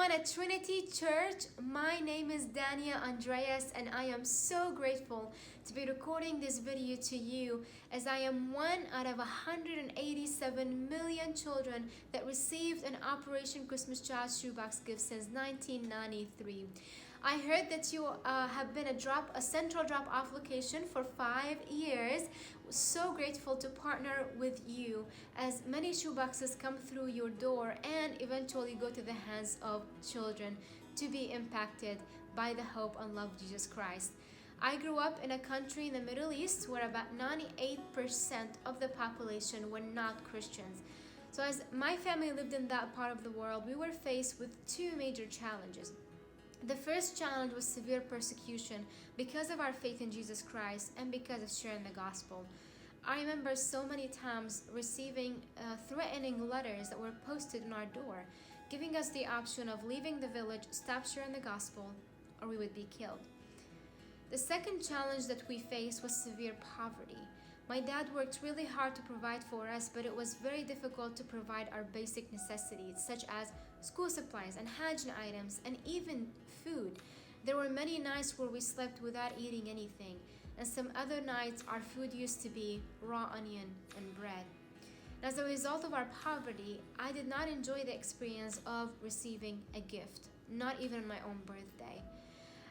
everyone at Trinity Church. My name is Dania Andreas, and I am so grateful to be recording this video to you, as I am one out of 187 million children that received an Operation Christmas Child shoebox gift since 1993. I heard that you have been a central drop-off location for 5 years. So grateful to partner with you as many shoeboxes come through your door and eventually go to the hands of children to be impacted by the hope and love of Jesus Christ. I grew up in a country in the Middle East where about 98% of the population were not Christians. So as my family lived in that part of the world, we were faced with two major challenges. The first challenge was severe persecution because of our faith in Jesus Christ and because of sharing the gospel. I remember so many times receiving threatening letters that were posted on our door, giving us the option of leaving the village, stop sharing the gospel, or we would be killed. The second challenge that we faced was severe poverty. My dad worked really hard to provide for us, but it was very difficult to provide our basic necessities, such as school supplies and hygiene items and even food. There were many nights where we slept without eating anything, and some other nights our food used to be raw onion and bread. As a result of our poverty, I did not enjoy the experience of receiving a gift, not even on my own birthday.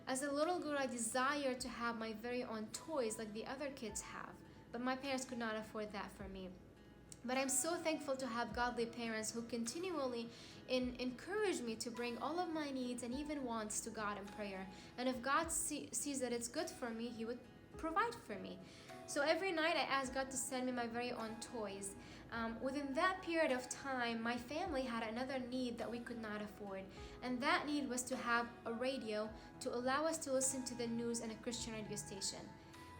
As a little girl, I desired to have my very own toys like the other kids have, but my parents could not afford that for me. But I'm so thankful to have godly parents who continually encourage me to bring all of my needs and even wants to God in prayer. And if God sees that it's good for me, He would provide for me. So every night I asked God to send me my very own toys. Within that period of time, my family had another need that we could not afford. And that need was to have a radio to allow us to listen to the news and a Christian radio station.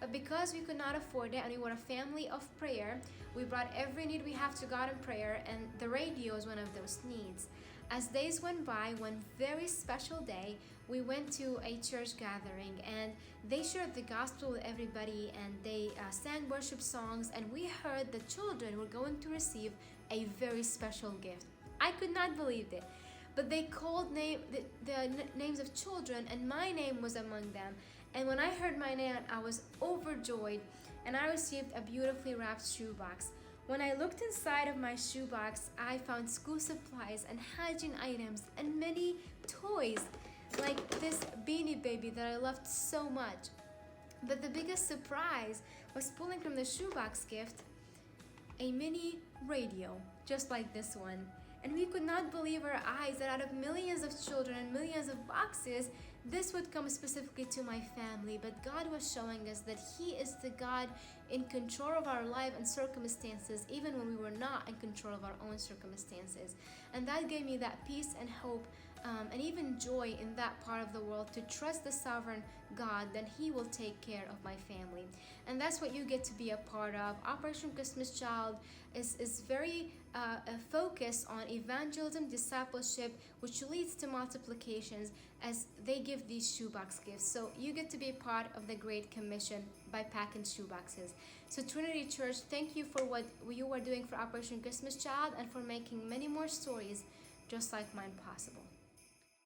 But because we could not afford it and we were a family of prayer, we brought every need we have to God in prayer, and the radio is one of those needs. As days went by, one very special day, we went to a church gathering and they shared the gospel with everybody, and they sang worship songs, and we heard the children were going to receive a very special gift. I could not believe it. But they called the names of children, and my name was among them. And when I heard my name, I was overjoyed, and I received a beautifully wrapped shoebox. When I looked inside of my shoebox, I found school supplies and hygiene items and many toys, like this Beanie Baby that I loved so much. But the biggest surprise was pulling from the shoebox gift a mini radio, just like this one. And we could not believe our eyes that out of millions of children and millions of boxes, this would come specifically to my family. But God was showing us that He is the God in control of our life and circumstances, even when we were not in control of our own circumstances. And that gave me that peace and hope and even joy in that part of the world, to trust the sovereign God that He will take care of my family. And that's what you get to be a part of. Operation Christmas Child is very focused on evangelism, discipleship, which leads to multiplications as they give these shoebox gifts. So you get to be a part of the Great Commission by packing shoeboxes. So Trinity Church, thank you for what you are doing for Operation Christmas Child and for making many more stories just like mine possible.